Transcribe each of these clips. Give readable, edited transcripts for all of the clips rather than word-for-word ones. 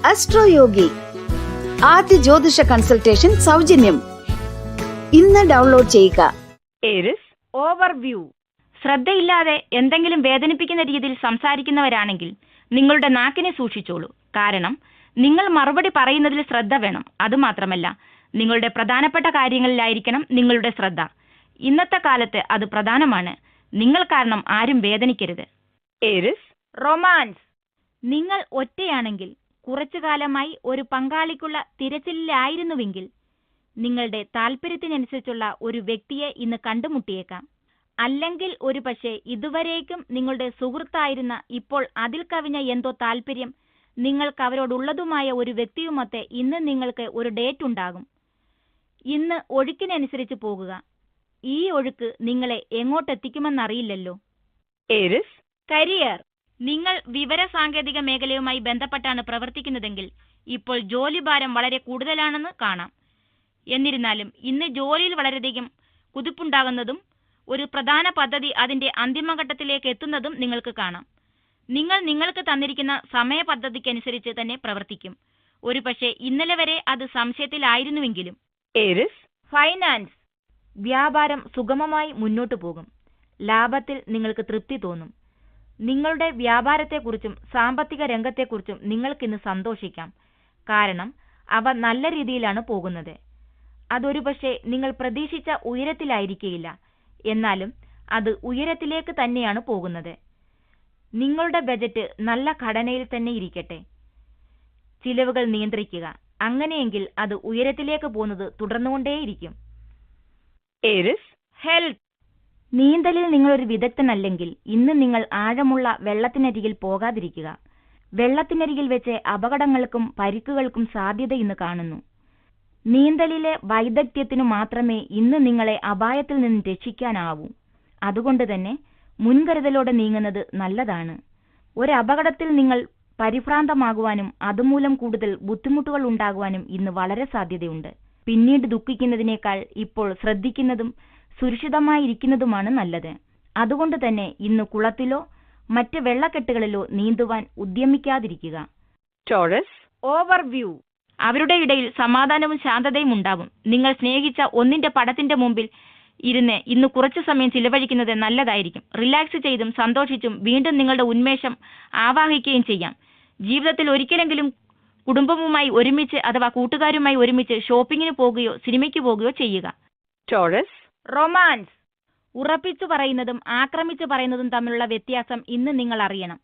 അസ്ട്രോയോഗി ആദ്യ ജ്യോതിഷ കൺസൾട്ടേഷൻ സൗജന്യം. ഇന്ന് ഡൗൺലോഡ് ചെയ്യുക. Aries overview. ശ്രദ്ധയില്ലാതെ എന്തെങ്കിലും വേദനിപ്പിക്കുന്ന രീതിയിൽ സംസാരിക്കുന്നവരാണെങ്കിൽ നിങ്ങളുടെ നാക്കിനെ സൂക്ഷിച്ചോളൂ. കാരണം നിങ്ങൾ മറുപടി പറയുന്നതിൽ ശ്രദ്ധ വേണം. അതുമാത്രമല്ല, നിങ്ങളുടെ പ്രധാനപ്പെട്ട കാര്യങ്ങളിലായിരിക്കണം നിങ്ങളുടെ ശ്രദ്ധ. ഇന്നത്തെ കാലത്ത് അത് പ്രധാനമാണ്. നിങ്ങൾ കാരണം ആരും വേദനിക്കരുത്. Aries romance. നിങ്ങൾ ഒറ്റയാണെങ്കിൽ, കുറച്ചു കാലമായി ഒരു പങ്കാളിക്കുള്ള തിരച്ചിലായിരുന്നുവെങ്കിൽ, നിങ്ങളുടെ താല്പര്യത്തിനനുസരിച്ചുള്ള ഒരു വ്യക്തിയെ ഇന്ന് കണ്ടുമുട്ടിയേക്കാം. അല്ലെങ്കിൽ ഒരു പക്ഷേ ഇതുവരേക്കും നിങ്ങളുടെ സുഹൃത്തായിരുന്ന ഇപ്പോൾ അതിൽ കവിഞ്ഞ എന്തോ താല്പര്യം നിങ്ങൾക്ക് അവരോടുള്ളതുമായ ഒരു വ്യക്തിയുമൊത്തെ ഇന്ന് നിങ്ങൾക്ക് ഒരു ഡേറ്റ് ഉണ്ടാകും. ഇന്ന് ഒഴുക്കിനനുസരിച്ച് പോകുക. ഈ ഒഴുക്ക് നിങ്ങളെ എങ്ങോട്ടെത്തിക്കുമെന്നറിയില്ലല്ലോ. Aries career. നിങ്ങൾ വിവര സാങ്കേതിക മേഖലയുമായി ബന്ധപ്പെട്ടാണ് പ്രവർത്തിക്കുന്നതെങ്കിൽ ഇപ്പോൾ ജോലിഭാരം വളരെ കൂടുതലാണെന്ന് കാണാം. എന്നിരുന്നാലും ഇന്ന് ജോലിയിൽ വളരെയധികം കുതിപ്പുണ്ടാകുന്നതും ഒരു പ്രധാന പദ്ധതി അതിന്റെ അന്തിമഘട്ടത്തിലേക്ക് എത്തുന്നതും നിങ്ങൾക്ക് കാണാം. നിങ്ങൾ നിങ്ങൾക്ക് തന്നിരിക്കുന്ന സമയ പദ്ധതിക്കനുസരിച്ച് തന്നെ പ്രവർത്തിക്കും. ഒരു പക്ഷേ ഇന്നലെ വരെ അത് സംശയത്തിലായിരുന്നുവെങ്കിലും. Aries finance. വ്യാപാരം സുഗമമായി മുന്നോട്ടു പോകും. ലാഭത്തിൽ നിങ്ങൾക്ക് തൃപ്തി തോന്നും. നിങ്ങളുടെ വ്യാപാരത്തെക്കുറിച്ചും സാമ്പത്തിക രംഗത്തെക്കുറിച്ചും നിങ്ങൾക്കിന്ന് സന്തോഷിക്കാം. കാരണം അവ നല്ല രീതിയിലാണ് പോകുന്നത്. അതൊരു പക്ഷേ നിങ്ങൾ പ്രതീക്ഷിച്ച ഉയരത്തിലായിരിക്കില്ല, എന്നാലും അത് ഉയരത്തിലേക്ക് തന്നെയാണ് പോകുന്നത്. നിങ്ങളുടെ ബജറ്റ് നല്ല ഘടനയിൽ തന്നെ ഇരിക്കട്ടെ. ചിലവുകൾ നിയന്ത്രിക്കുക. അങ്ങനെയെങ്കിൽ അത് ഉയരത്തിലേക്ക് പോകുന്നത് തുടർന്നുകൊണ്ടേയിരിക്കും. Aries health. നീന്തലിൽ നിങ്ങളൊരു വിദഗ്ധനല്ലെങ്കിൽ ഇന്ന് നിങ്ങൾ ആഴമുള്ള വെള്ളത്തിനരികിൽ പോകാതിരിക്കുക. വെള്ളത്തിനരികിൽ വെച്ച് അപകടങ്ങൾക്കും പരിക്കുകൾക്കും സാധ്യത ഇന്ന് കാണുന്നു. നീന്തലിലെ വൈദഗ്ധ്യത്തിനു മാത്രമേ ഇന്ന് നിങ്ങളെ അപായത്തിൽ നിന്ന് രക്ഷിക്കാനാവൂ. അതുകൊണ്ട് തന്നെ മുൻകരുതലോടെ നീങ്ങുന്നത് നല്ലതാണ്. ഒരു അപകടത്തിൽ നിങ്ങൾ പരിഭ്രാന്തമാകുവാനും അതുമൂലം കൂടുതൽ ബുദ്ധിമുട്ടുകൾ ഉണ്ടാകുവാനും ഇന്ന് വളരെ സാധ്യതയുണ്ട്. പിന്നീട് ദുഃഖിക്കുന്നതിനേക്കാൾ ഇപ്പോൾ ശ്രദ്ധിക്കുന്നതും സുരക്ഷിതമായിരിക്കുന്നതുമാണ് നല്ലത്. അതുകൊണ്ട് തന്നെ ഇന്ന് കുളത്തിലോ മറ്റ് വെള്ളക്കെട്ടുകളിലോ നീന്തുവാൻ ഉദ്യമിക്കാതിരിക്കുക. Taurus overview. അവരുടെ ഇടയിൽ സമാധാനവും ശാന്തതയും ഉണ്ടാകും. നിങ്ങൾ സ്നേഹിച്ച ഒന്നിന്റെ പടത്തിന്റെ മുമ്പിൽ ഇരുന്ന് ഇന്ന് കുറച്ചു സമയം ചിലവഴിക്കുന്നത് നല്ലതായിരിക്കും. റിലാക്സ് ചെയ്തും സന്തോഷിച്ചും വീണ്ടും നിങ്ങളുടെ ഉന്മേഷം ആവാഹിക്കുകയും ചെയ്യാം. ജീവിതത്തിൽ ഒരിക്കലെങ്കിലും കുടുംബവുമായി ഒരുമിച്ച് അഥവാ കൂട്ടുകാരുമായി ഒരുമിച്ച് ഷോപ്പിങ്ങിന് പോകുകയോ സിനിമയ്ക്ക് പോകുകയോ ചെയ്യുക. Taurus romance. ഉറപ്പിച്ചു പറയുന്നതും ആക്രമിച്ചു പറയുന്നതും തമ്മിലുള്ള വ്യത്യാസം ഇന്ന് നിങ്ങൾ അറിയണം.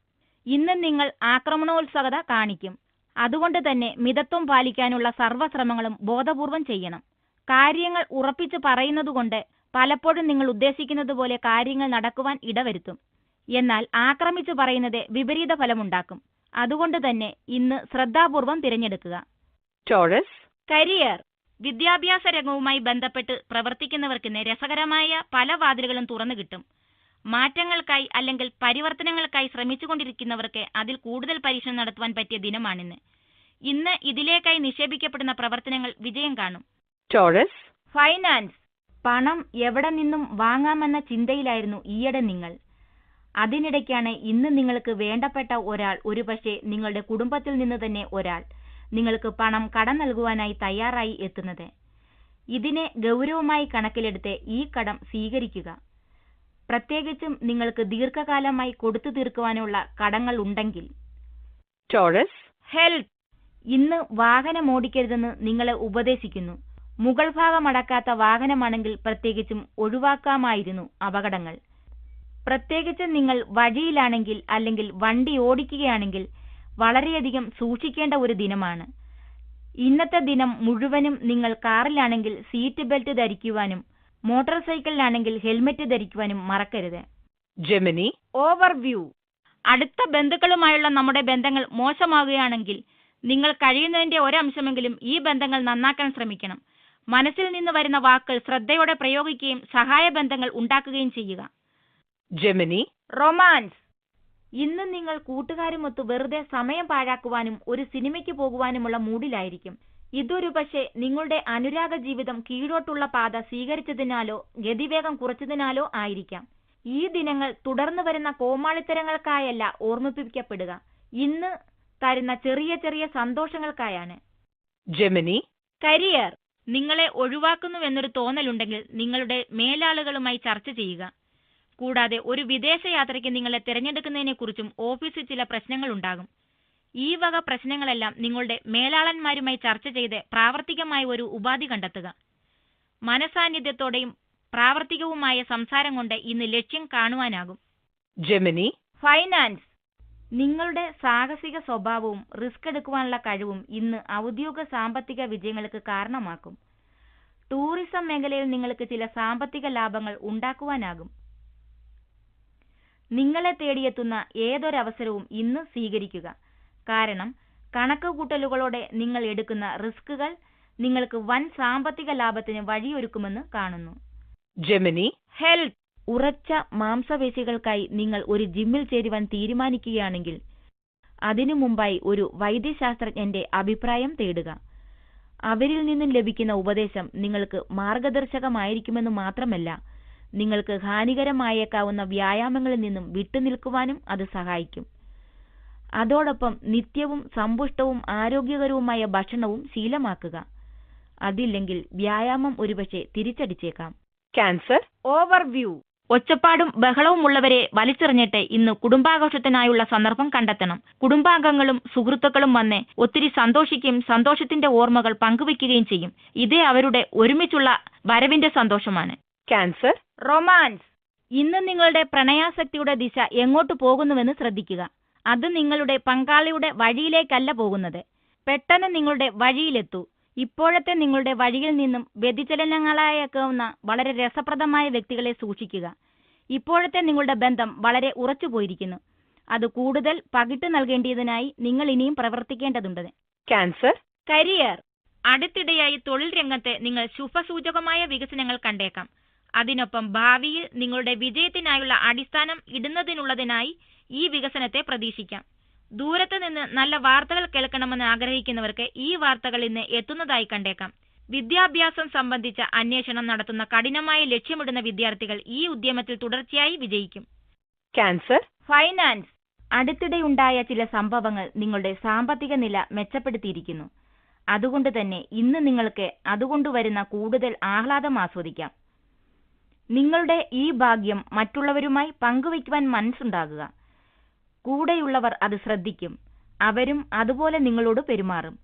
ഇന്ന് നിങ്ങൾ ആക്രമണോത്സുകത കാണിക്കും. അതുകൊണ്ട് തന്നെ മിതത്വം പാലിക്കാനുള്ള സർവ്വശ്രമങ്ങളും ബോധപൂർവം ചെയ്യണം. കാര്യങ്ങൾ ഉറപ്പിച്ചു പറയുന്നതുകൊണ്ട് പലപ്പോഴും നിങ്ങൾ ഉദ്ദേശിക്കുന്നത് പോലെ കാര്യങ്ങൾ നടക്കുവാൻ ഇടവരുത്തും. എന്നാൽ ആക്രമിച്ചു പറയുന്നത് വിപരീത ഫലമുണ്ടാക്കും. അതുകൊണ്ട് തന്നെ ഇന്ന് ശ്രദ്ധാപൂർവം തിരഞ്ഞെടുക്കുക. Taurus career. വിദ്യാഭ്യാസ രംഗവുമായി ബന്ധപ്പെട്ട് പ്രവർത്തിക്കുന്നവർക്ക് രസകരമായ പല വാതിലുകളും തുറന്നു കിട്ടും. മാറ്റങ്ങൾക്കായി അല്ലെങ്കിൽ പരിവർത്തനങ്ങൾക്കായി ശ്രമിച്ചുകൊണ്ടിരിക്കുന്നവർക്ക് അതിൽ കൂടുതൽ പരീക്ഷണം നടത്തുവാൻ പറ്റിയ ദിനമാണിന്ന്. ഇന്ന് ഇതിലേക്കായി നിക്ഷേപിക്കപ്പെടുന്ന പ്രവർത്തനങ്ങൾ വിജയം കാണും. Taurus finance. പണം എവിടെ നിന്നും വാങ്ങാമെന്ന ചിന്തയിലായിരുന്നു ഈയിടെ നിങ്ങൾ. അതിനിടയ്ക്കാണ് ഇന്ന് നിങ്ങൾക്ക് വേണ്ടപ്പെട്ട ഒരാൾ, ഒരുപക്ഷെ നിങ്ങളുടെ കുടുംബത്തിൽ നിന്ന് തന്നെ ഒരാൾ, നിങ്ങൾക്ക് പണം കടം നൽകുവാനായി തയ്യാറായി എത്തുന്നത്. ഇതിനെ ഗൗരവമായി കണക്കിലെടുത്ത് ഈ കടം സ്വീകരിക്കുക. പ്രത്യേകിച്ചും നിങ്ങൾക്ക് ദീർഘകാലമായി കൊടുത്തു തീർക്കുവാനുള്ള കടങ്ങൾ ഉണ്ടെങ്കിൽ. Taurus health. ഇന്ന് വാഹനമോടിക്കരുതെന്ന് നിങ്ങളെ ഉപദേശിക്കുന്നു. മുകൾ ഭാഗം അടക്കാത്ത വാഹനമാണെങ്കിൽ പ്രത്യേകിച്ചും ഒഴിവാക്കാമായിരുന്നു അപകടങ്ങൾ. പ്രത്യേകിച്ചും നിങ്ങൾ വഴിയിലാണെങ്കിൽ അല്ലെങ്കിൽ വണ്ടി ഓടിക്കുകയാണെങ്കിൽ വളരെയധികം സൂക്ഷിക്കേണ്ട ഒരു ദിനമാണ്. ഇന്നത്തെ ദിനം മുഴുവനും നിങ്ങൾ കാറിലാണെങ്കിൽ സീറ്റ് ബെൽറ്റ് ധരിക്കുവാനും മോട്ടോർ സൈക്കിളിലാണെങ്കിൽ ഹെൽമെറ്റ് ധരിക്കുവാനും മറക്കരുത്. Gemini overview. അടുത്ത ബന്ധുക്കളുമായുള്ള നമ്മുടെ ബന്ധങ്ങൾ മോശമാകുകയാണെങ്കിൽ നിങ്ങൾ കഴിയുന്നതിന്റെ ഒരംശമെങ്കിലും ഈ ബന്ധങ്ങൾ നന്നാക്കാൻ ശ്രമിക്കണം. മനസ്സിൽ നിന്ന് വരുന്ന വാക്കുകൾ ശ്രദ്ധയോടെ പ്രയോഗിക്കുകയും സഹായ ബന്ധങ്ങൾ ഉണ്ടാക്കുകയും ചെയ്യുക. Gemini romance. ഇന്ന് നിങ്ങൾ കൂട്ടുകാരുമൊത്ത് വെറുതെ സമയം പാഴാക്കുവാനും ഒരു സിനിമയ്ക്ക് പോകുവാനുമുള്ള മൂഡിലായിരിക്കും. ഇതൊരു പക്ഷേ നിങ്ങളുടെ അനുരാഗ ജീവിതം കീഴോട്ടുള്ള പാത സ്വീകരിച്ചതിനാലോ ഗതിവേഗം കുറച്ചതിനാലോ ആയിരിക്കാം. ഈ ദിനങ്ങൾ തുടർന്നു വരുന്ന കോമാളിത്തരങ്ങൾക്കായല്ല ഓർമ്മിപ്പിക്കപ്പെടുക. ഇന്ന് തരുന്ന ചെറിയ ചെറിയ സന്തോഷങ്ങൾക്കായാണ്. Gemini. കരിയർ. നിങ്ങളെ ഒഴിവാക്കുന്നുവെന്നൊരു തോന്നലുണ്ടെങ്കിൽ നിങ്ങളുടെ മേലാളുകളുമായി ചർച്ച ചെയ്യുക. കൂടാതെ ഒരു വിദേശയാത്രയ്ക്ക് നിങ്ങളെ തിരഞ്ഞെടുക്കുന്നതിനെക്കുറിച്ചും ഓഫീസിൽ ചില പ്രശ്നങ്ങൾ ഉണ്ടാകും. ഈ വക പ്രശ്നങ്ങളെല്ലാം നിങ്ങളുടെ മേലാളന്മാരുമായി ചർച്ച ചെയ്ത് പ്രാവർത്തികമായ ഒരു ഉപാധി കണ്ടെത്തുക. മനസാന്നിധ്യത്തോടെയും പ്രാവർത്തികവുമായ സംസാരം കൊണ്ട് ഇന്ന് ലക്ഷ്യം കാണുവാനാകും. Gemini. ഫൈനാൻസ്. നിങ്ങളുടെ സാഹസിക സ്വഭാവവും റിസ്ക് എടുക്കുവാനുള്ള കഴിവും ഇന്ന് ഔദ്യോഗിക സാമ്പത്തിക വിജയങ്ങൾക്ക് കാരണമാക്കും. ടൂറിസം മേഖലയിൽ നിങ്ങൾക്ക് ചില സാമ്പത്തിക ലാഭങ്ങൾ ഉണ്ടാക്കുവാനാകും. നിങ്ങളെ തേടിയെത്തുന്ന ഏതൊരവസരവും ഇന്ന് സ്വീകരിക്കുക. കാരണം കണക്കുകൂട്ടലുകളോടെ നിങ്ങൾ എടുക്കുന്ന റിസ്കുകൾ നിങ്ങൾക്ക് വൻ സാമ്പത്തിക ലാഭത്തിന് വഴിയൊരുക്കുമെന്ന് കാണുന്നു. Gemini. ഹെൽത്ത്. ഉറച്ച മാംസപേശികൾക്കായി നിങ്ങൾ ഒരു ജിമ്മിൽ ചേരുവാൻ തീരുമാനിക്കുകയാണെങ്കിൽ അതിനു മുമ്പായി ഒരു വൈദ്യശാസ്ത്രജ്ഞന്റെ അഭിപ്രായം തേടുക. അവരിൽ നിന്നും ലഭിക്കുന്ന ഉപദേശം നിങ്ങൾക്ക് മാർഗദർശകമായിരിക്കുമെന്ന് മാത്രമല്ല, നിങ്ങൾക്ക് ഹാനികരമായേക്കാവുന്ന വ്യായാമങ്ങളിൽ നിന്നും വിട്ടുനിൽക്കുവാനും അത് സഹായിക്കും. അതോടൊപ്പം നിത്യവും സമ്പുഷ്ടവും ആരോഗ്യകരവുമായ ഭക്ഷണവും ശീലമാക്കുക. അതില്ലെങ്കിൽ വ്യായാമം ഒരുപക്ഷെ തിരിച്ചടിച്ചേക്കാം. Cancer. ഓവർവ്യൂ. ഒച്ചപ്പാടും ബഹളവും ഉള്ളവരെ വലിച്ചെറിഞ്ഞിട്ട് ഇന്ന് കുടുംബാഘോഷത്തിനായുള്ള സന്ദർഭം കണ്ടെത്തണം. കുടുംബാംഗങ്ങളും സുഹൃത്തുക്കളും വന്ന് ഒത്തിരി സന്തോഷിക്കുകയും സന്തോഷത്തിന്റെ ഓർമ്മകൾ പങ്കുവയ്ക്കുകയും ചെയ്യും. ഇത് അവരുടെ ഒരുമിച്ചുള്ള വരവിന്റെ സന്തോഷമാണ്. Cancer. റൊമാൻസ്. ഇന്ന് നിങ്ങളുടെ പ്രണയാസക്തിയുടെ ദിശ എങ്ങോട്ട് പോകുന്നുവെന്ന് ശ്രദ്ധിക്കുക. അത് നിങ്ങളുടെ പങ്കാളിയുടെ വഴിയിലേക്കല്ല പോകുന്നത്. പെട്ടെന്ന് നിങ്ങളുടെ വഴിയിലെത്തൂ. ഇപ്പോഴത്തെ നിങ്ങളുടെ വഴിയിൽ നിന്നും വ്യതിചലനങ്ങളായേക്കാവുന്ന വളരെ രസപ്രദമായ വ്യക്തികളെ സൂക്ഷിക്കുക. ഇപ്പോഴത്തെ നിങ്ങളുടെ ബന്ധം വളരെ ഉറച്ചുപോയിരിക്കുന്നു. അത് കൂടുതൽ പകിട്ട് നൽകേണ്ടതിനായി നിങ്ങൾ ഇനിയും പ്രവർത്തിക്കേണ്ടതുണ്ട്. Cancer. കരിയർ. അടുത്തിടെയായി തൊഴിൽ രംഗത്ത് നിങ്ങൾ ശുഭസൂചകമായ വികസനങ്ങൾ കണ്ടേക്കാം. അതിനൊപ്പം ഭാവിയിൽ നിങ്ങളുടെ വിജയത്തിനായുള്ള അടിസ്ഥാനം ഇടുന്നതിനുള്ളതിനായി ഈ വികസനത്തെ പ്രതീക്ഷിക്കാം. ദൂരത്ത് നിന്ന് നല്ല വാർത്തകൾ കേൾക്കണമെന്ന് ആഗ്രഹിക്കുന്നവർക്ക് ഈ വാർത്തകൾ ഇന്ന് എത്തുന്നതായി കണ്ടേക്കാം. വിദ്യാഭ്യാസം സംബന്ധിച്ച അന്വേഷണം നടത്തുന്ന കഠിനമായ ലക്ഷ്യമിടുന്ന വിദ്യാർത്ഥികൾ ഈ ഉദ്യമത്തിൽ തുടർച്ചയായി വിജയിക്കും. Cancer. ഫൈനാൻസ്. അടുത്തിടെയുണ്ടായ ചില സംഭവങ്ങൾ നിങ്ങളുടെ സാമ്പത്തിക നില മെച്ചപ്പെടുത്തിയിരിക്കുന്നു. അതുകൊണ്ട് തന്നെ ഇന്ന് നിങ്ങൾക്ക് അതുകൊണ്ടുവരുന്ന കൂടുതൽ ആഹ്ലാദം ആസ്വദിക്കാം. നിങ്ങളുടെ ഈ ഭാഗ്യം മറ്റുള്ളവരുമായി പങ്കുവയ്ക്കുവാൻ മനസ്സുണ്ടാകുക. കൂടെയുള്ളവർ അത് ശ്രദ്ധിക്കും. അവരും അതുപോലെ നിങ്ങളോട് പെരുമാറും.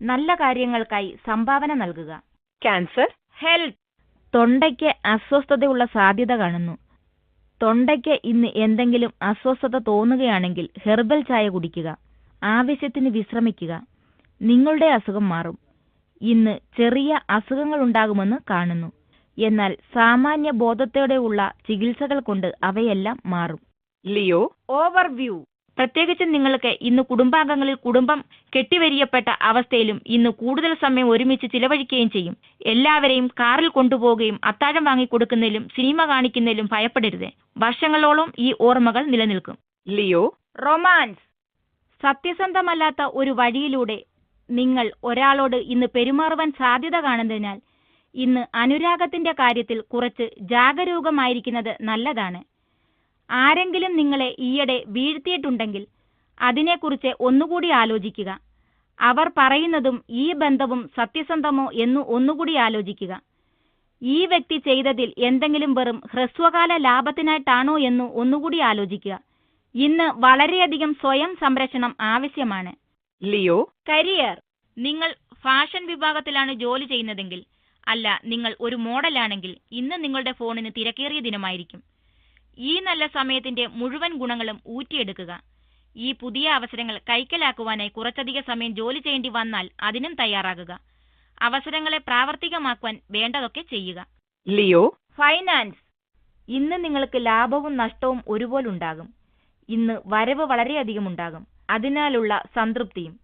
നല്ല കാര്യങ്ങൾക്കായി സംഭാവന നൽകുക. Cancer. ഹെൽത്ത്. തൊണ്ടയ്ക്ക് അസ്വസ്ഥതയുള്ള സാധ്യത കാണുന്നു. തൊണ്ടയ്ക്ക് ഇന്ന് എന്തെങ്കിലും അസ്വസ്ഥത തോന്നുകയാണെങ്കിൽ ഹെർബൽ ചായ കുടിക്കുക. ആവശ്യത്തിന് വിശ്രമിക്കുക. നിങ്ങളുടെ അസുഖം മാറും. ഇന്ന് ചെറിയ അസുഖങ്ങൾ ഉണ്ടാകുമെന്ന് കാണുന്നു. എന്നാൽ സാമാന്യ ബോധത്തോടെയുള്ള ചികിത്സകൾ കൊണ്ട് അവയെല്ലാം മാറും. Leo. ഓവർവ്യൂ. പ്രത്യേകിച്ചും നിങ്ങൾക്ക് ഇന്ന് കുടുംബാംഗങ്ങളിൽ കുടുംബം കെട്ടിവരിയപ്പെട്ട അവസ്ഥയിലും ഇന്ന് കൂടുതൽ സമയം ഒരുമിച്ച് ചിലവഴിക്കുകയും ചെയ്യും. എല്ലാവരെയും കാറിൽ കൊണ്ടുപോവുകയും അത്താഴം വാങ്ങിക്കൊടുക്കുന്നതിലും സിനിമ കാണിക്കുന്നതിലും ഭയപ്പെടരുത്. വർഷങ്ങളോളം ഈ ഓർമ്മകൾ നിലനിൽക്കും. Leo. റൊമാൻസ്. സത്യസന്ധമല്ലാത്ത ഒരു വഴിയിലൂടെ നിങ്ങൾ ഒരാളോട് ഇന്ന് പെരുമാറുവാൻ സാധ്യത കാണുന്നതിനാൽ ഇന്ന് അനുരാഗത്തിന്റെ കാര്യത്തിൽ കുറച്ച് ജാഗരൂകമായിരിക്കുന്നത് നല്ലതാണ്. ആരെങ്കിലും നിങ്ങളെ ഈയിടെ വീഴ്ത്തിയിട്ടുണ്ടെങ്കിൽ അതിനെക്കുറിച്ച് ഒന്നുകൂടി ആലോചിക്കുക. അവർ പറയുന്നതും ഈ ബന്ധവും സത്യസന്ധമോ എന്ന് ഒന്നുകൂടി ആലോചിക്കുക. ഈ വ്യക്തി ചെയ്തതിൽ എന്തെങ്കിലും വെറും ഹ്രസ്വകാല ലാഭത്തിനായിട്ടാണോ എന്ന് ഒന്നുകൂടി ആലോചിക്കുക. ഇന്ന് വളരെയധികം സ്വയം സംരക്ഷണം ആവശ്യമാണ്. Leo. കരിയർ. നിങ്ങൾ ഫാഷൻ വിഭാഗത്തിലാണ് ജോലി ചെയ്യുന്നതെങ്കിൽ, അല്ല നിങ്ങൾ ഒരു മോഡലാണെങ്കിൽ ഇന്ന് നിങ്ങളുടെ ഫോണിന് തിരക്കേറിയ ദിനമായിരിക്കും. ഈ നല്ല സമയത്തിന്റെ മുഴുവൻ ഗുണങ്ങളും ഊറ്റിയെടുക്കുക. ഈ പുതിയ അവസരങ്ങൾ കൈക്കലാക്കുവാനായി കുറച്ചധിക സമയം ജോലി ചെയ്യേണ്ടി വന്നാൽ അതിനും തയ്യാറാകുക. അവസരങ്ങളെ പ്രാവർത്തികമാക്കുവാൻ വേണ്ടതൊക്കെ ചെയ്യുക. Leo. ഫൈനാൻസ്. ഇന്ന് നിങ്ങൾക്ക് ലാഭവും നഷ്ടവും ഒരുപോലെ ഉണ്ടാകും. ഇന്ന് വരവ് വളരെയധികം ഉണ്ടാകും. അതിനാലുള്ള സംതൃപ്തിയും.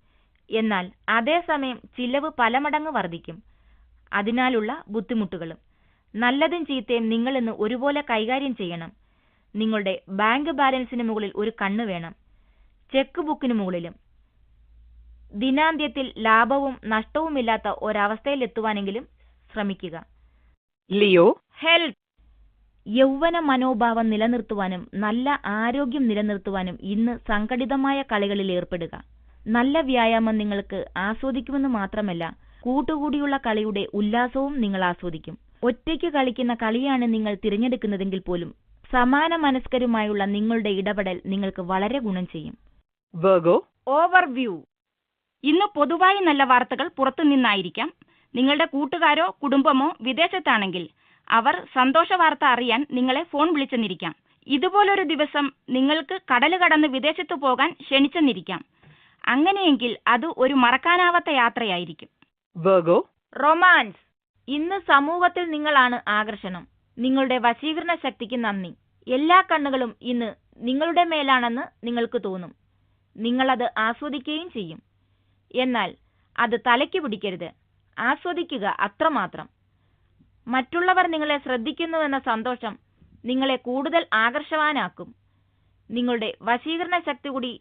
എന്നാൽ അതേസമയം ചിലവ് പല മടങ്ങ് വർദ്ധിക്കും. അതിനാലുള്ള ബുദ്ധിമുട്ടുകളും. നല്ലതും ചീത്തയും നിങ്ങൾ ഇന്ന് ഒരുപോലെ കൈകാര്യം ചെയ്യണം. നിങ്ങളുടെ ബാങ്ക് ബാലൻസിന് മുകളിൽ ഒരു കണ്ണ് വേണം. ചെക്ക് ബുക്കിന് മുകളിലും. ദിനാന്ത്യത്തിൽ ലാഭവും നഷ്ടവുമില്ലാത്ത ഒരവസ്ഥയിലെത്തുവാനെങ്കിലും ശ്രമിക്കുക. Leo. ഹെൽത്ത്. യൗവന മനോഭാവം നിലനിർത്തുവാനും നല്ല ആരോഗ്യം നിലനിർത്തുവാനും ഇന്ന് സംഘടിതമായ കളികളിൽ ഏർപ്പെടുക. നല്ല വ്യായാമം നിങ്ങൾക്ക് ആസ്വദിക്കുമെന്ന് മാത്രമല്ല, കൂട്ടുകൂടിയുള്ള കളിയുടെ ഉല്ലാസവും നിങ്ങൾ ആസ്വദിക്കും. ഒറ്റയ്ക്ക് കളിക്കുന്ന കളിയാണ് നിങ്ങൾ തിരഞ്ഞെടുക്കുന്നതെങ്കിൽ പോലും സമാന മനസ്കരുമായുള്ള നിങ്ങളുടെ ഇടപെടൽ നിങ്ങൾക്ക് വളരെ ഗുണം ചെയ്യും. Virgo. ഓവർവ്യൂ. ഇന്ന് പൊതുവായി നല്ല വാർത്തകൾ പുറത്തുനിന്നായിരിക്കാം. നിങ്ങളുടെ കൂട്ടുകാരോ കുടുംബമോ വിദേശത്താണെങ്കിൽ അവർ സന്തോഷ വാർത്ത അറിയാൻ നിങ്ങളെ ഫോൺ വിളിച്ചെന്നിരിക്കാം. ഇതുപോലൊരു ദിവസം നിങ്ങൾക്ക് കടല് കടന്ന് വിദേശത്ത് പോകാൻ ക്ഷണിച്ചെന്നിരിക്കാം. അങ്ങനെയെങ്കിൽ അത് ഒരു മറക്കാനാവാത്ത യാത്രയായിരിക്കും. Virgo. റൊമാൻസ്. ഇന്ന് സമൂഹത്തിൽ നിങ്ങളാണ് ആകർഷണം. നിങ്ങളുടെ വശീകരണ ശക്തിക്ക് നന്ദി. എല്ലാ കണ്ണുകളും ഇന്ന് നിങ്ങളുടെ മേലാണെന്ന് നിങ്ങൾക്ക് തോന്നും. നിങ്ങളത് ആസ്വദിക്കുകയും ചെയ്യും. എന്നാൽ അത് തലയ്ക്ക് പിടിക്കരുത്. ആസ്വദിക്കുക അത്രമാത്രം. മറ്റുള്ളവർ നിങ്ങളെ ശ്രദ്ധിക്കുന്നുവെന്ന സന്തോഷം നിങ്ങളെ കൂടുതൽ ആകർഷവാനാക്കും. നിങ്ങളുടെ വശീകരണ ശക്തി കൂടി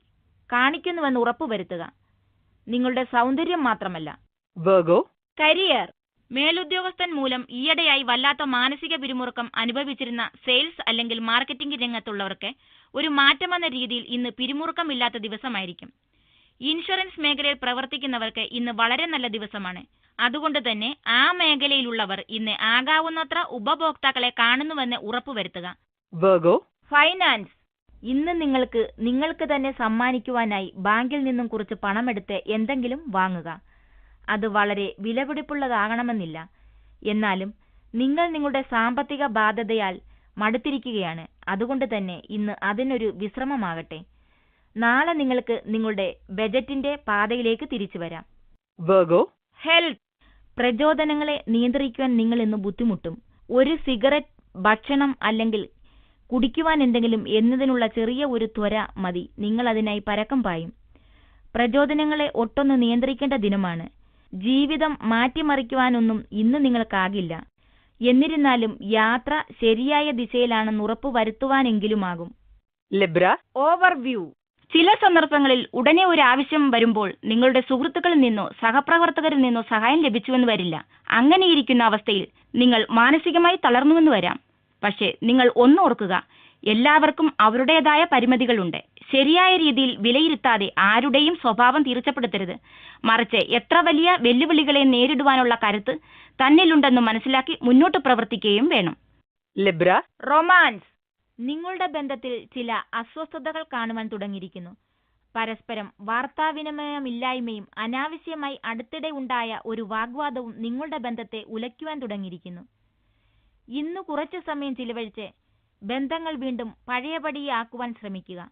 കാണിക്കുന്നുവെന്ന് ഉറപ്പുവരുത്തുക. നിങ്ങളുടെ സൗന്ദര്യം മാത്രമല്ല. Virgo. കരിയർ. മേലുദ്യോഗസ്ഥൻ മൂലം ഈയിടെയായി വല്ലാത്ത മാനസിക പിരിമുറുക്കം അനുഭവിച്ചിരുന്ന സെയിൽസ് അല്ലെങ്കിൽ മാർക്കറ്റിംഗ് രംഗത്തുള്ളവർക്ക് ഒരു മാറ്റമെന്ന രീതിയിൽ ഇന്ന് പിരിമുറുക്കമില്ലാത്ത ദിവസമായിരിക്കും. ഇൻഷുറൻസ് മേഖലയിൽ പ്രവർത്തിക്കുന്നവർക്ക് ഇന്ന് വളരെ നല്ല ദിവസമാണ്. അതുകൊണ്ട് തന്നെ ആ മേഖലയിലുള്ളവർ ഇന്ന് ആകാവുന്നത്ര ഉപഭോക്താക്കളെ കാണുന്നുവെന്ന് ഉറപ്പുവരുത്തുക. Virgo. ഫൈനാൻസ്. ഇന്ന് നിങ്ങൾക്ക് തന്നെ സമ്മാനിക്കുവാനായി ബാങ്കിൽ നിന്നും കുറച്ച് പണമെടുത്ത് എന്തെങ്കിലും വാങ്ങുക. അത് വളരെ വിലപിടിപ്പുള്ളതാകണമെന്നില്ല. എന്നാലും നിങ്ങൾ നിങ്ങളുടെ സാമ്പത്തിക ബാധ്യതയാൽ മടുത്തിരിക്കുകയാണ്. അതുകൊണ്ട് തന്നെ ഇന്ന് അതിനൊരു വിശ്രമമാകട്ടെ. നാളെ നിങ്ങൾക്ക് നിങ്ങളുടെ ബജറ്റിന്റെ പാതയിലേക്ക് തിരിച്ചു വരാം. Virgo. ഹെൽത്ത്. പ്രചോദനങ്ങളെ നിയന്ത്രിക്കുവാൻ നിങ്ങൾ ഇന്ന് ബുദ്ധിമുട്ടും. ഒരു സിഗരറ്റ്, ഭക്ഷണം അല്ലെങ്കിൽ കുടിക്കുവാൻ എന്തെങ്കിലും എന്നതിനുള്ള ചെറിയ ഒരു ത്വര മതി. നിങ്ങൾ അതിനായി പരക്കം പായും. പ്രചോദനങ്ങളെ ഒട്ടൊന്ന് നിയന്ത്രിക്കേണ്ട ദിനമാണ്. ജീവിതം മാറ്റിമറിക്കുവാനൊന്നും ഇന്ന് നിങ്ങൾക്കാകില്ല. എന്നിരുന്നാലും യാത്ര ശരിയായ ദിശയിലാണെന്ന് ഉറപ്പു വരുത്തുവാനെങ്കിലുമാകും. Libra. ഓവർവ്യൂ. ചില സന്ദർഭങ്ങളിൽ ഉടനെ ഒരു ആവശ്യം വരുമ്പോൾ നിങ്ങളുടെ സുഹൃത്തുക്കളിൽ നിന്നോ സഹപ്രവർത്തകരിൽ നിന്നോ സഹായം ലഭിച്ചുവെന്ന് വരില്ല. അങ്ങനെയിരിക്കുന്ന അവസ്ഥയിൽ നിങ്ങൾ മാനസികമായി തളർന്നുവെന്ന് വരാം. പക്ഷേ നിങ്ങൾ ഒന്നോർക്കുക, എല്ലാവർക്കും അവരുടേതായ പരിമിതികളുണ്ട്. ശരിയായ രീതിയിൽ വിലയിരുത്താതെ ആരുടെയും സ്വഭാവം തീർച്ചപ്പെടുത്തരുത്. മറിച്ച് എത്ര വലിയ വെല്ലുവിളികളെ നേരിടുവാനുള്ള കരുത്ത് തന്നിലുണ്ടെന്ന് മനസ്സിലാക്കി മുന്നോട്ട് പ്രവർത്തിക്കുകയും വേണം. Libra. റൊമാൻസ്. നിങ്ങളുടെ ബന്ധത്തിൽ ചില അസ്വസ്ഥതകൾ കാണുവാൻ തുടങ്ങിയിരിക്കുന്നു. പരസ്പരം വാർത്താവിനിമയമില്ലായ്മയും അനാവശ്യമായി അടുത്തിടെ ഉണ്ടായ ഒരു വാഗ്വാദവും നിങ്ങളുടെ ബന്ധത്തെ ഉലയ്ക്കുവാൻ തുടങ്ങിയിരിക്കുന്നു. ഇന്ന് കുറച്ചു സമയം ചിലവഴിച്ച് ബന്ധങ്ങൾ വീണ്ടും പഴയപടിയാക്കുവാൻ ശ്രമിക്കുക.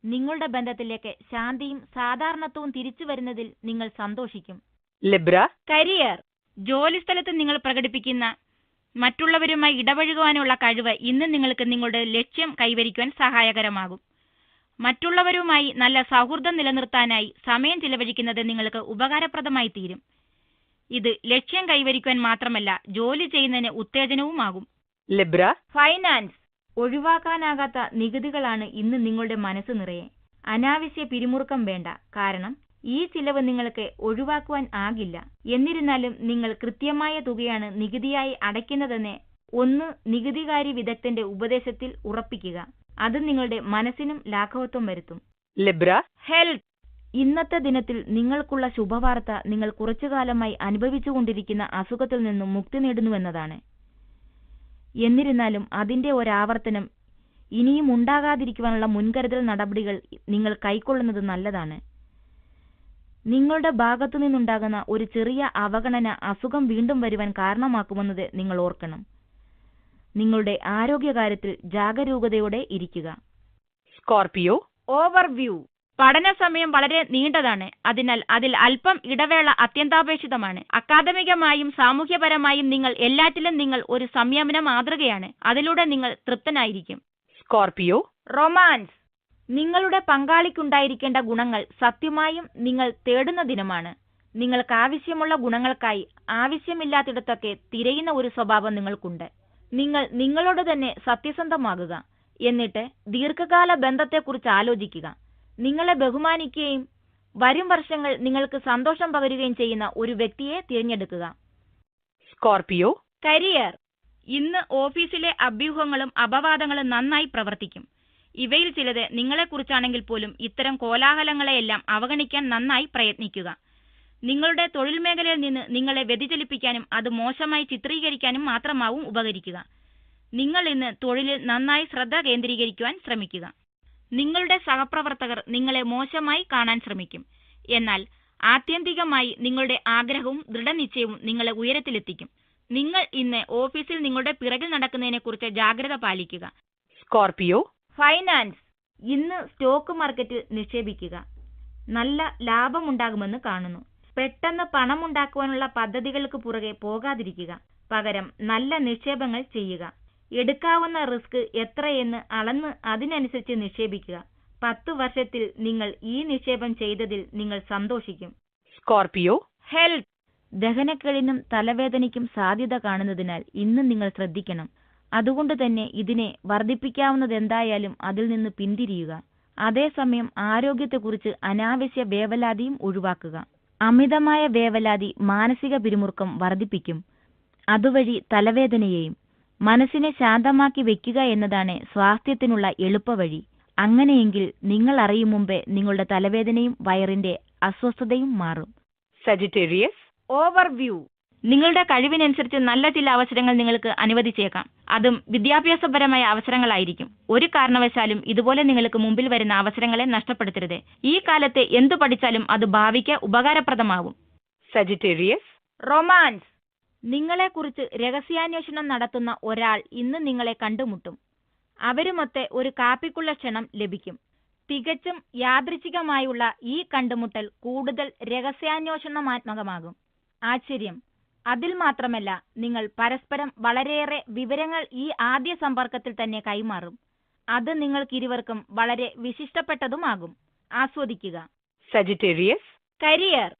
നിങ്ങളുടെ ബന്ധത്തിലേക്ക് ശാന്തിയും സാധാരണത്വവും തിരിച്ചു വരുന്നതിൽ നിങ്ങൾ സന്തോഷിക്കും. Libra. കരിയർ. ജോലിസ്ഥലത്ത് നിങ്ങൾ പ്രകടിപ്പിക്കുന്ന മറ്റുള്ളവരുമായി ഇടപഴകുവാനുള്ള കഴിവ് ഇന്ന് നിങ്ങൾക്ക് നിങ്ങളുടെ ലക്ഷ്യം കൈവരിക്കുവാൻ സഹായകരമാകും. മറ്റുള്ളവരുമായി നല്ല സൗഹൃദം നിലനിർത്താനായി സമയം ചിലവഴിക്കുന്നത് നിങ്ങൾക്ക് ഉപകാരപ്രദമായി തീരും. ഇത് ലക്ഷ്യം കൈവരിക്കുവാൻ മാത്രമല്ല, ജോലി ചെയ്യുന്നതിന് ഉത്തേജനവുമാകും. Libra. ഫൈനാൻസ്. ഒഴിവാക്കാനാകാത്ത നികുതികളാണ് ഇന്ന് നിങ്ങളുടെ മനസ്സ് നിറയെ. അനാവശ്യ പിരിമുറുക്കം വേണ്ട. കാരണം ഈ ചിലവ് നിങ്ങൾക്ക് ഒഴിവാക്കുവാൻ ആകില്ല. എന്നിരുന്നാലും നിങ്ങൾ കൃത്യമായ തുകയാണ് നികുതിയായി അടയ്ക്കുന്നതെന്ന് ഒന്ന് നികുതികാരി വിദഗ്ധന്റെ ഉപദേശത്തിൽ ഉറപ്പിക്കുക. അത് നിങ്ങളുടെ മനസ്സിനും ലാഘവത്വം വരുത്തും. Libra. ഹെൽത്ത്. ഇന്നത്തെ ദിനത്തിൽ നിങ്ങൾക്കുള്ള ശുഭവാർത്ത നിങ്ങൾ കുറച്ചുകാലമായി അനുഭവിച്ചുകൊണ്ടിരിക്കുന്ന അസുഖത്തിൽ നിന്നും മുക്തി നേടുന്നുവെന്നതാണ്. എന്നിരുന്നാലും അതിന്റെ ഒരാവർത്തനം ഇനിയും ഉണ്ടാകാതിരിക്കുവാനുള്ള മുൻകരുതൽ നടപടികൾ നിങ്ങൾ കൈക്കൊള്ളുന്നത് നല്ലതാണ്. നിങ്ങളുടെ ഭാഗത്തു നിന്നുണ്ടാകുന്ന ഒരു ചെറിയ അവഗണന അസുഖം വീണ്ടും വരുവാൻ കാരണമാക്കുമെന്നത് നിങ്ങൾ ഓർക്കണം. നിങ്ങളുടെ ആരോഗ്യകാര്യത്തിൽ ജാഗരൂകതയോടെ ഇരിക്കുക. Scorpio. ഓവർവ്യൂ. പഠന സമയം വളരെ നീണ്ടതാണ്. അതിനാൽ അതിൽ അല്പം ഇടവേള അത്യന്താപേക്ഷിതമാണ്. അക്കാദമികമായും സാമൂഹ്യപരമായും നിങ്ങൾ ഒരു സംയമന മാതൃകയാണ്. അതിലൂടെ നിങ്ങൾ തൃപ്തനായിരിക്കും. Scorpio. റൊമാൻസ്. നിങ്ങളുടെ പങ്കാളിക്കുണ്ടായിരിക്കേണ്ട ഗുണങ്ങൾ സത്യമായും നിങ്ങൾ തേടുന്ന ദിനമാണ്. നിങ്ങൾക്ക് ആവശ്യമുള്ള ഗുണങ്ങൾക്കായി ആവശ്യമില്ലാത്തിടത്തൊക്കെ തിരയുന്ന ഒരു സ്വഭാവം നിങ്ങൾക്കുണ്ട്. നിങ്ങൾ നിങ്ങളോട് തന്നെ സത്യസന്ധമാകുക. എന്നിട്ട് ദീർഘകാല ബന്ധത്തെക്കുറിച്ച് ആലോചിക്കുക. നിങ്ങളെ ബഹുമാനിക്കുകയും വരും വർഷങ്ങൾ നിങ്ങൾക്ക് സന്തോഷം പകരുകയും ചെയ്യുന്ന ഒരു വ്യക്തിയെ തിരഞ്ഞെടുക്കുക. Scorpio. കരിയർ. ഇന്ന് ഓഫീസിലെ അഭ്യൂഹങ്ങളും അപവാദങ്ങളും നന്നായി പ്രവർത്തിക്കും. ഇവയിൽ ചിലത് നിങ്ങളെക്കുറിച്ചാണെങ്കിൽ പോലും ഇത്തരം കോലാഹലങ്ങളെയെല്ലാം അവഗണിക്കാൻ നന്നായി പ്രയത്നിക്കുക. നിങ്ങളുടെ തൊഴിൽ മേഖലയിൽ നിന്ന് നിങ്ങളെ വ്യതിചലിപ്പിക്കാനും അത് മോശമായി ചിത്രീകരിക്കാനും മാത്രമാവും ഉപകരിക്കുക. നിങ്ങൾ ഇന്ന് തൊഴിലിൽ നന്നായി ശ്രദ്ധ കേന്ദ്രീകരിക്കുവാൻ ശ്രമിക്കുക. നിങ്ങളുടെ സഹപ്രവർത്തകർ നിങ്ങളെ മോശമായി കാണാൻ ശ്രമിക്കും. എന്നാൽ ആത്യന്തികമായി നിങ്ങളുടെ ആഗ്രഹവും ദൃഢനിശ്ചയവും നിങ്ങളെ ഉയരത്തിലെത്തിക്കും. നിങ്ങൾ ഇന്ന് ഓഫീസിൽ നിങ്ങളുടെ പിറകിൽ നടക്കുന്നതിനെക്കുറിച്ച് ജാഗ്രത പാലിക്കുക. Scorpio, finance. ഇന്ന് സ്റ്റോക്ക് മാർക്കറ്റിൽ നിക്ഷേപിക്കുക. നല്ല ലാഭമുണ്ടാകുമെന്ന് കാണുന്നു. പെട്ടെന്ന് പണമുണ്ടാക്കുവാനുള്ള പദ്ധതികൾക്ക് പുറകെ പോകാതിരിക്കുക. പകരം നല്ല നിക്ഷേപങ്ങൾ ചെയ്യുക. എടുക്കാവുന്ന റിസ്ക് എത്രയെന്ന് അളന്ന് അതിനനുസരിച്ച് നിക്ഷേപിക്കുക. 10 വർഷത്തിൽ നിങ്ങൾ ഈ നിക്ഷേപം ചെയ്തതിൽ നിങ്ങൾ സന്തോഷിക്കും. Scorpio, health. ദഹനക്കേടിനും തലവേദനയ്ക്കും സാധ്യത കാണുന്നതിനാൽ ഇന്ന് നിങ്ങൾ ശ്രദ്ധിക്കണം. അതുകൊണ്ട് തന്നെ ഇതിനെ വർദ്ധിപ്പിക്കാവുന്നതെന്തായാലും അതിൽ നിന്ന് പിന്തിരിയുക. അതേസമയം ആരോഗ്യത്തെക്കുറിച്ച് അനാവശ്യ വേവലാതിയും ഒഴിവാക്കുക. അമിതമായ വേവലാതി മാനസിക പിരിമുറുക്കം വർദ്ധിപ്പിക്കും. അതുവഴി തലവേദനയെയും. മനസ്സിനെ ശാന്തമാക്കി വെക്കുക എന്നതാണ് സ്വാസ്ഥ്യത്തിനുള്ള എളുപ്പവഴി. അങ്ങനെയെങ്കിൽ നിങ്ങൾ അറിയും മുമ്പേ നിങ്ങളുടെ തലവേദനയും വയറിന്റെ അസ്വസ്ഥതയും മാറും. Sagittarius, overview. നിങ്ങളുടെ കഴിവിനനുസരിച്ച് നല്ല ചില അവസരങ്ങൾ നിങ്ങൾക്ക് അനുവദിച്ചേക്കാം. അതും വിദ്യാഭ്യാസപരമായ അവസരങ്ങളായിരിക്കും. ഒരു കാരണവശാലും ഇതുപോലെ നിങ്ങൾക്ക് മുമ്പിൽ വരുന്ന അവസരങ്ങളെ നഷ്ടപ്പെടുത്തരുത്. ഈ കാലത്ത് എന്തു പഠിച്ചാലും അത് ഭാവിക്ക് ഉപകാരപ്രദമാവും. Sagittarius, romance. നിങ്ങളെക്കുറിച്ച് രഹസ്യാന്വേഷണം നടത്തുന്ന ഒരാൾ ഇന്ന് നിങ്ങളെ കണ്ടുമുട്ടും. അവരുമൊത്തെ ഒരു കാപ്പിക്കുള്ള ക്ഷണം ലഭിക്കും. തികച്ചും യാദൃച്ഛികമായുള്ള ഈ കണ്ടുമുട്ടൽ കൂടുതൽ രഹസ്യാന്വേഷണാത്മകമാകും. ആശ്ചര്യം. അതിൽ മാത്രമല്ല, നിങ്ങൾ പരസ്പരം വളരെയേറെ വിവരങ്ങൾ ഈ ആദ്യ സമ്പർക്കത്തിൽ തന്നെ കൈമാറും. അത് നിങ്ങൾക്കിരുവർക്കും വളരെ വിശിഷ്ടപ്പെട്ടതുമാകും. ആസ്വദിക്കുക. Sagittarius, career.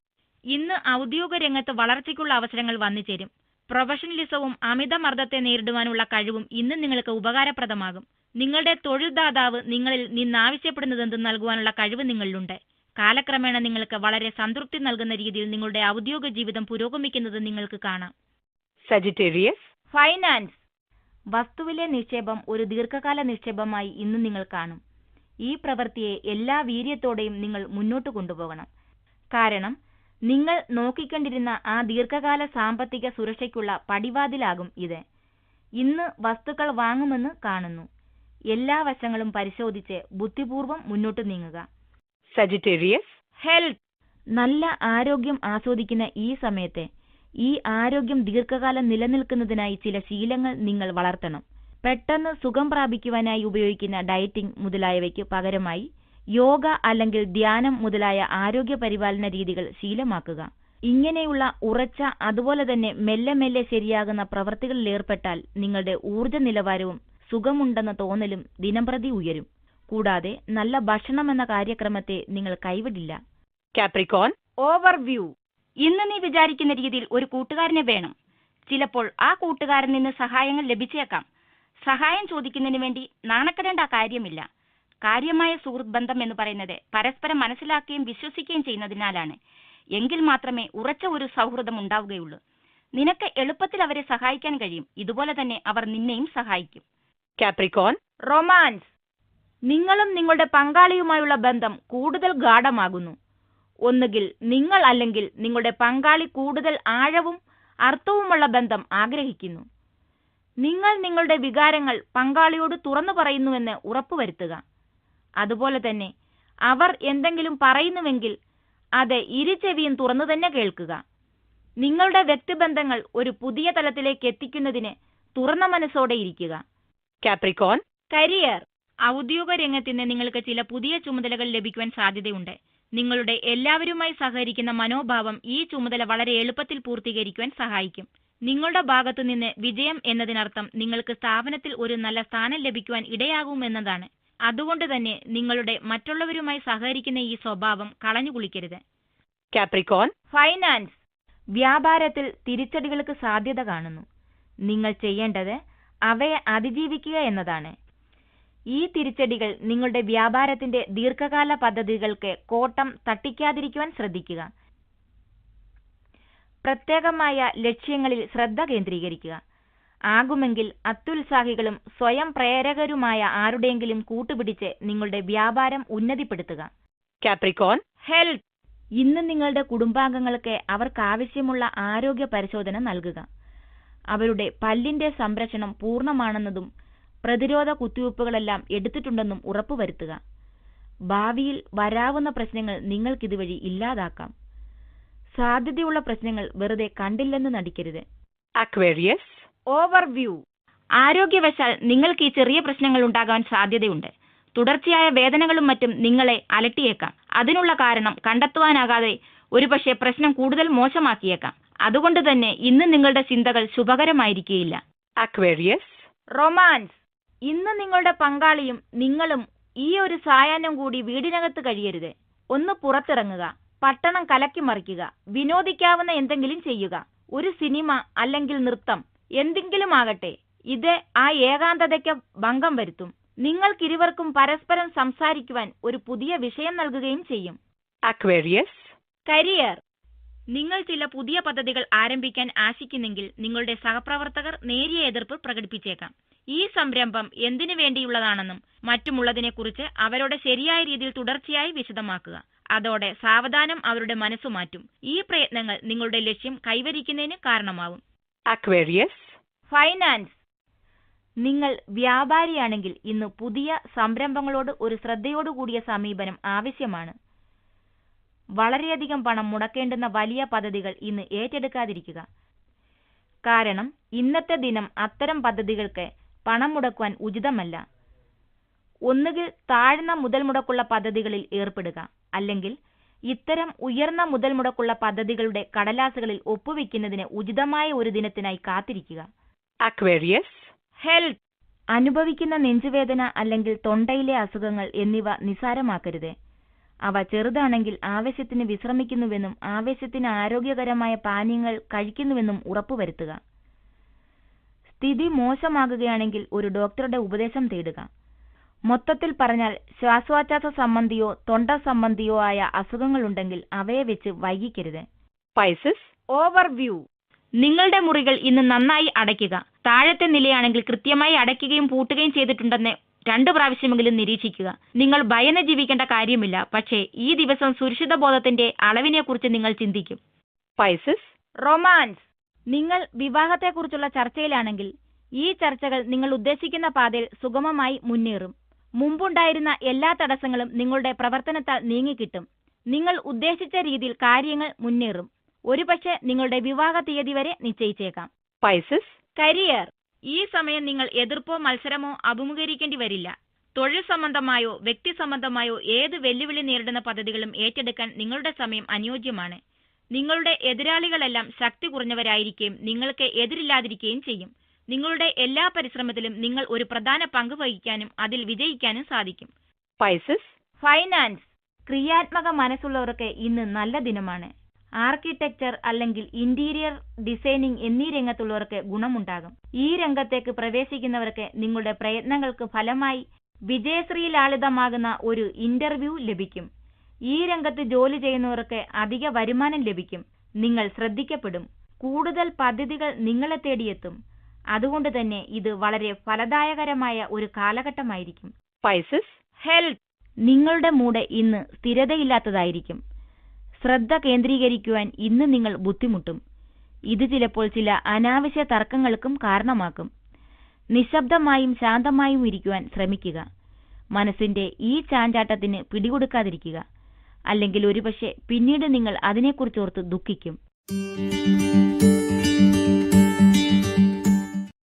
ഇന്ന് ഔദ്യോഗിക രംഗത്ത് വളർച്ചയ്ക്കുള്ള അവസരങ്ങൾ വന്നുചേരും. പ്രൊഫഷണലിസവും അമിതമർദ്ദത്തെ നേരിടുവാനുള്ള കഴിവും ഇന്ന് നിങ്ങൾക്ക് ഉപകാരപ്രദമാകും. നിങ്ങളുടെ തൊഴിൽദാതാവ് നിങ്ങളിൽ നിന്നാവശ്യപ്പെടുന്നതെന്തും നൽകുവാനുള്ള കഴിവ് നിങ്ങളിലുണ്ട്. കാലക്രമേണ നിങ്ങൾക്ക് വളരെ സംതൃപ്തി നൽകുന്ന രീതിയിൽ നിങ്ങളുടെ ഔദ്യോഗിക ജീവിതം പുരോഗമിക്കുന്നത് നിങ്ങൾക്ക് കാണാം. Sagittarius, finance. വസ്തുവിലെ നിക്ഷേപം ഒരു ദീർഘകാല നിക്ഷേപമായി ഇന്ന് നിങ്ങൾ കാണും. ഈ പ്രവൃത്തിയെ എല്ലാ വീര്യത്തോടെയും നിങ്ങൾ മുന്നോട്ട് കൊണ്ടുപോകണം. കാരണം നിങ്ങൾ നോക്കിക്കണ്ടിരുന്ന ആ ദീർഘകാല സാമ്പത്തിക സുരക്ഷയ്ക്കുള്ള പടിവാതിലാകും ഇത്. ഇന്ന് വസ്തുക്കൾ വാങ്ങുമെന്ന് കാണുന്നു. എല്ലാ വശങ്ങളും പരിശോധിച്ച് ബുദ്ധിപൂർവം മുന്നോട്ട് നീങ്ങുക. Sagittarius, health. നല്ല ആരോഗ്യം ആസ്വദിക്കുന്ന ഈ സമയത്ത് ഈ ആരോഗ്യം ദീർഘകാലം നിലനിൽക്കുന്നതിനായി ചില ശീലങ്ങൾ നിങ്ങൾ വളർത്തണം. പെട്ടെന്ന് സുഖം പ്രാപിക്കുവാനായി ഉപയോഗിക്കുന്ന ഡയറ്റിംഗ് മുതലായവയ്ക്ക് പകരമായി യോഗ അല്ലെങ്കിൽ ധ്യാനം മുതലായ ആരോഗ്യ പരിപാലന രീതികൾ ശീലമാക്കുക. ഇങ്ങനെയുള്ള ഉറച്ച അതുപോലെ തന്നെ മെല്ലെ മെല്ലെ ശരിയാകുന്ന പ്രവൃത്തികളിൽ ഏർപ്പെട്ടാൽ നിങ്ങളുടെ ഊർജ്ജ നിലവാരവും സുഖമുണ്ടെന്ന തോന്നലും ദിനംപ്രതി ഉയരും. കൂടാതെ നല്ല ഭക്ഷണം എന്ന കാര്യക്രമത്തെ നിങ്ങൾ കൈവിടില്ല. Capricorn, overview. ഇന്ന് നീ വിചാരിക്കുന്ന രീതിയിൽ ഒരു കൂട്ടുകാരനെ വേണം. ചിലപ്പോൾ ആ കൂട്ടുകാരൻ നിന്ന് സഹായങ്ങൾ ലഭിച്ചേക്കാം. സഹായം ചോദിക്കുന്നതിന് വേണ്ടി നാണക്കെടേണ്ട കാര്യമില്ല. കാര്യമായ സുഹൃത്ത് ബന്ധം എന്ന് പറയുന്നത് പരസ്പരം മനസ്സിലാക്കുകയും വിശ്വസിക്കുകയും ചെയ്യുന്നതിനാലാണ്. എങ്കിൽ മാത്രമേ ഉറച്ച ഒരു സൗഹൃദം ഉണ്ടാവുകയുള്ളൂ. നിനക്ക് എളുപ്പത്തിൽ അവരെ സഹായിക്കാൻ കഴിയും. ഇതുപോലെ തന്നെ അവർ നിന്നെയും സഹായിക്കും. Capricorn, romance. നിങ്ങളും നിങ്ങളുടെ പങ്കാളിയുമായുള്ള ബന്ധം കൂടുതൽ ഗാഢമാകുന്നു. ഒന്നുകിൽ നിങ്ങൾ അല്ലെങ്കിൽ നിങ്ങളുടെ പങ്കാളി കൂടുതൽ ആഴവും അർത്ഥവുമുള്ള ബന്ധം ആഗ്രഹിക്കുന്നു. നിങ്ങൾ നിങ്ങളുടെ വികാരങ്ങൾ പങ്കാളിയോട് തുറന്നു പറയുന്നുവെന്ന് ഉറപ്പുവരുത്തുക. അതുപോലെ തന്നെ അവർ എന്തെങ്കിലും പറയുന്നുവെങ്കിൽ അത് ഇരുചെവിയും തുറന്നു തന്നെ കേൾക്കുക. നിങ്ങളുടെ വ്യക്തിബന്ധങ്ങൾ ഒരു പുതിയ തലത്തിലേക്ക് എത്തിക്കുന്നതിന് തുറന്ന മനസ്സോടെ ഇരിക്കുക. Capricorn, career. ഔദ്യോഗിക രംഗത്തിന് നിങ്ങൾക്ക് ചില പുതിയ ചുമതലകൾ ലഭിക്കുവാൻ സാധ്യതയുണ്ട്. നിങ്ങളുടെ എല്ലാവരുമായി സഹകരിക്കുന്ന മനോഭാവം ഈ ചുമതല വളരെ എളുപ്പത്തിൽ പൂർത്തീകരിക്കുവാൻ സഹായിക്കും. നിങ്ങളുടെ ഭാഗത്തു നിന്ന് വിജയം എന്നതിനർത്ഥം നിങ്ങൾക്ക് സ്ഥാപനത്തിൽ ഒരു നല്ല സ്ഥാനം ലഭിക്കുവാൻ ഇടയാകുമെന്നതാണ്. അതുകൊണ്ട് തന്നെ നിങ്ങളുടെ മറ്റുള്ളവരുമായി സഹകരിക്കുന്ന ഈ സ്വഭാവം കളഞ്ഞുകുളിക്കരുത്. Capricorn, finance. വ്യാപാരത്തിൽ തിരിച്ചടികൾക്ക് സാധ്യത കാണുന്നു. നിങ്ങൾ ചെയ്യേണ്ടത് അവയെ അതിജീവിക്കുക എന്നതാണ്. ഈ തിരിച്ചടികൾ നിങ്ങളുടെ വ്യാപാരത്തിന്റെ ദീർഘകാല പദ്ധതികൾക്ക് കോട്ടം തട്ടിക്കാതിരിക്കുവാൻ ശ്രദ്ധിക്കുക. പ്രത്യേകമായ ലക്ഷ്യങ്ങളിൽ ശ്രദ്ധ കേന്ദ്രീകരിക്കുക. ആകുമെങ്കിൽ അത്യുത്സാഹികളും സ്വയം പ്രേരകരുമായ ആരുടെയെങ്കിലും കൂട്ടുപിടിച്ച് നിങ്ങളുടെ വ്യാപാരം ഉന്നതിപ്പെടുത്തുക. Capricorn, health. ഇന്ന് നിങ്ങളുടെ കുടുംബാംഗങ്ങൾക്ക് അവർക്കാവശ്യമുള്ള ആരോഗ്യ പരിശോധന നൽകുക. അവരുടെ പല്ലിന്റെ സംരക്ഷണം പൂർണ്ണമാണെന്നതും പ്രതിരോധ കുത്തിവയ്പ്പുകളെല്ലാം എടുത്തിട്ടുണ്ടെന്നും ഉറപ്പുവരുത്തുക. ഭാവിയിൽ വരാവുന്ന പ്രശ്നങ്ങൾ നിങ്ങൾക്കിതുവഴി ഇല്ലാതാക്കാം. സാധ്യതയുള്ള പ്രശ്നങ്ങൾ വെറുതെ കണ്ടില്ലെന്ന് നടിക്കരുത്. Aquarius, overview. ആരോഗ്യവശാൽ നിങ്ങൾക്ക് ഈ ചെറിയ പ്രശ്നങ്ങൾ ഉണ്ടാകാൻ സാധ്യതയുണ്ട്. തുടർച്ചയായ വേദനകളും മറ്റും നിങ്ങളെ അലട്ടിയേക്കാം. അതിനുള്ള കാരണം കണ്ടെത്തുവാനാകാതെ ഒരുപക്ഷെ പ്രശ്നം കൂടുതൽ മോശമാക്കിയേക്കാം. അതുകൊണ്ട് തന്നെ ഇന്ന് നിങ്ങളുടെ ചിന്തകൾ ശുഭകരമായിരിക്കുകയില്ല. Aquarius, romance. ഇന്ന് നിങ്ങളുടെ പങ്കാളിയും നിങ്ങളും ഈ ഒരു സായാഹ്നം കൂടി വീടിനകത്ത് കഴിയരുത്. ഒന്ന് പുറത്തിറങ്ങുക, പട്ടണം കലക്കി മറിക്കുക, വിനോദിക്കാവുന്ന എന്തെങ്കിലും ചെയ്യുക. ഒരു സിനിമ അല്ലെങ്കിൽ നൃത്തം, എന്തെങ്കിലും ആകട്ടെ. ഇത് ആ ഏകാന്തതയ്ക്ക് ഭംഗം വരുത്തും. നിങ്ങൾക്കിരുവർക്കും പരസ്പരം സംസാരിക്കുവാൻ ഒരു പുതിയ വിഷയം നൽകുകയും ചെയ്യും. Aquarius, career. നിങ്ങൾ ചില പുതിയ പദ്ധതികൾ ആരംഭിക്കാൻ ആശിക്കുന്നെങ്കിൽ നിങ്ങളുടെ സഹപ്രവർത്തകർ നേരിയ എതിർപ്പ് പ്രകടിപ്പിച്ചേക്കാം. ഈ സംരംഭം എന്തിനു വേണ്ടിയുള്ളതാണെന്നും മറ്റുമുള്ളതിനെക്കുറിച്ച് അവരോട് ശരിയായ രീതിയിൽ തുടർച്ചയായി വിശദമാക്കുക. അതോടെ സാവധാനം അവരുടെ മനസ്സു മാറ്റും. ഈ പ്രയത്നങ്ങൾ നിങ്ങളുടെ ലക്ഷ്യം കൈവരിക്കുന്നതിന് കാരണമാവും. Aquarius, finance. നിങ്ങൾ വ്യാപാരിയാണെങ്കിൽ ഇന്ന് പുതിയ സംരംഭങ്ങളോട് ഒരു ശ്രദ്ധയോടുകൂടിയ സമീപനം ആവശ്യമാണ്. വളരെയധികം പണം മുടക്കേണ്ടുന്ന വലിയ പദ്ധതികൾ ഇന്ന് ഏറ്റെടുക്കാതിരിക്കുക. കാരണം ഇന്നത്തെ ദിനം അത്തരം പദ്ധതികൾക്ക് പണം മുടക്കുവാൻ ഉചിതമല്ല. ഒന്നുകിൽ താഴ്ന്ന മുതൽ മുടക്കുള്ള പദ്ധതികളിൽ ഏർപ്പെടുക, അല്ലെങ്കിൽ ഇത്തരം ഉയർന്ന മുതൽ മുടക്കുള്ള പദ്ധതികളുടെ കടലാസുകളിൽ ഒപ്പുവെക്കുന്നതിന് ഉചിതമായ ഒരു ദിനത്തിനായി കാത്തിരിക്കുക. Aquarius, health. അനുഭവിക്കുന്ന നെഞ്ചുവേദന അല്ലെങ്കിൽ തൊണ്ടയിലെ അസുഖങ്ങൾ എന്നിവ നിസ്സാരമാക്കരുത്. അവ ചെറുതാണെങ്കിൽ ആവശ്യത്തിന് വിശ്രമിക്കുന്നുവെന്നും ആവശ്യത്തിന് ആരോഗ്യകരമായ പാനീയങ്ങൾ കഴിക്കുന്നുവെന്നും ഉറപ്പുവരുത്തുക. സ്ഥിതി മോശമാകുകയാണെങ്കിൽ ഒരു ഡോക്ടറുടെ ഉപദേശം തേടുക. മൊത്തത്തിൽ പറഞ്ഞാൽ ശ്വാസോച്ഛ്വാസ സംബന്ധിയോ തൊണ്ട സംബന്ധിയോ ആയ അസുഖങ്ങളുണ്ടെങ്കിൽ അവയെ വെച്ച് വൈകിക്കരുത്. Pisces, overview. നിങ്ങളുടെ മുറികൾ ഇന്ന് നന്നായി അടയ്ക്കുക. താഴത്തെ നിലയാണെങ്കിൽ കൃത്യമായി അടയ്ക്കുകയും പൂട്ടുകയും ചെയ്തിട്ടുണ്ടെന്ന് 2 പ്രാവശ്യമെങ്കിലും നിരീക്ഷിക്കുക. നിങ്ങൾ ഭയന്ന് ജീവിക്കേണ്ട കാര്യമില്ല, പക്ഷേ ഈ ദിവസം സുരക്ഷിത ബോധത്തിന്റെ അളവിനെക്കുറിച്ച് നിങ്ങൾ ചിന്തിക്കും. Pisces, romance. നിങ്ങൾ വിവാഹത്തെക്കുറിച്ചുള്ള ചർച്ചയിലാണെങ്കിൽ ഈ ചർച്ചകൾ നിങ്ങൾ ഉദ്ദേശിക്കുന്ന പാതയിൽ സുഗമമായി മുന്നേറും. മുമ്പുണ്ടായിരുന്ന എല്ലാ തടസ്സങ്ങളും നിങ്ങളുടെ പ്രവർത്തനത്താൽ നീങ്ങിക്കിട്ടും. നിങ്ങൾ ഉദ്ദേശിച്ച രീതിയിൽ കാര്യങ്ങൾ മുന്നേറും. ഒരുപക്ഷെ നിങ്ങളുടെ വിവാഹ തീയതി വരെ നിശ്ചയിച്ചേക്കാം. Pisces, career. ഈ സമയം നിങ്ങൾ എതിർപ്പോ മത്സരമോ അഭിമുഖീകരിക്കേണ്ടി വരില്ല. തൊഴിൽ സംബന്ധമായോ വ്യക്തി സംബന്ധമായോ ഏത് വെല്ലുവിളി നേരിടുന്ന പദ്ധതികളും ഏറ്റെടുക്കാൻ നിങ്ങളുടെ സമയം അനുയോജ്യമാണ്. നിങ്ങളുടെ എതിരാളികളെല്ലാം ശക്തി കുറഞ്ഞവരായിരിക്കുകയും നിങ്ങൾക്ക് എതിരില്ലാതിരിക്കുകയും ചെയ്യും. നിങ്ങളുടെ എല്ലാ പരിശ്രമത്തിലും നിങ്ങൾ ഒരു പ്രധാന പങ്ക് വഹിക്കാനും അതിൽ വിജയിക്കാനും സാധിക്കും. Pisces, finance. ക്രിയാത്മക മനസ്സുള്ളവർക്ക് ഇന്ന് നല്ല ദിനമാണ്. ആർക്കിടെക്ചർ അല്ലെങ്കിൽ ഇന്റീരിയർ ഡിസൈനിങ് എന്നീ രംഗത്തുള്ളവർക്ക് ഗുണമുണ്ടാകും. ഈ രംഗത്തേക്ക് പ്രവേശിക്കുന്നവർക്ക് നിങ്ങളുടെ പ്രയത്നങ്ങൾക്ക് ഫലമായി വിജയശ്രീലാളിതമാകുന്ന ഒരു ഇന്റർവ്യൂ ലഭിക്കും. ഈ രംഗത്ത് ജോലി ചെയ്യുന്നവർക്ക് അധിക വരുമാനം ലഭിക്കും. നിങ്ങൾ ശ്രദ്ധിക്കപ്പെടും. കൂടുതൽ പദ്ധതികൾ നിങ്ങളെ തേടിയെത്തും. അതുകൊണ്ട് തന്നെ ഇത് വളരെ ഫലദായകരമായ ഒരു കാലഘട്ടമായിരിക്കും. Pisces, health. നിങ്ങളുടെ മൂഡ് ഇന്ന് സ്ഥിരതയില്ലാത്തതായിരിക്കും. ശ്രദ്ധ കേന്ദ്രീകരിക്കുവാൻ ഇന്ന് നിങ്ങൾ ബുദ്ധിമുട്ടും. ഇത് ചിലപ്പോൾ ചില അനാവശ്യ തർക്കങ്ങൾക്കും കാരണമാക്കും. നിശബ്ദമായും ശാന്തമായും ഇരിക്കുവാൻ ശ്രമിക്കുക. മനസ്സിന്റെ ഈ ചാഞ്ചാട്ടത്തിന് പിടികൊടുക്കാതിരിക്കുക. അല്ലെങ്കിൽ ഒരുപക്ഷെ പിന്നീട് നിങ്ങൾ അതിനെക്കുറിച്ചോർത്ത് ദുഃഖിക്കും.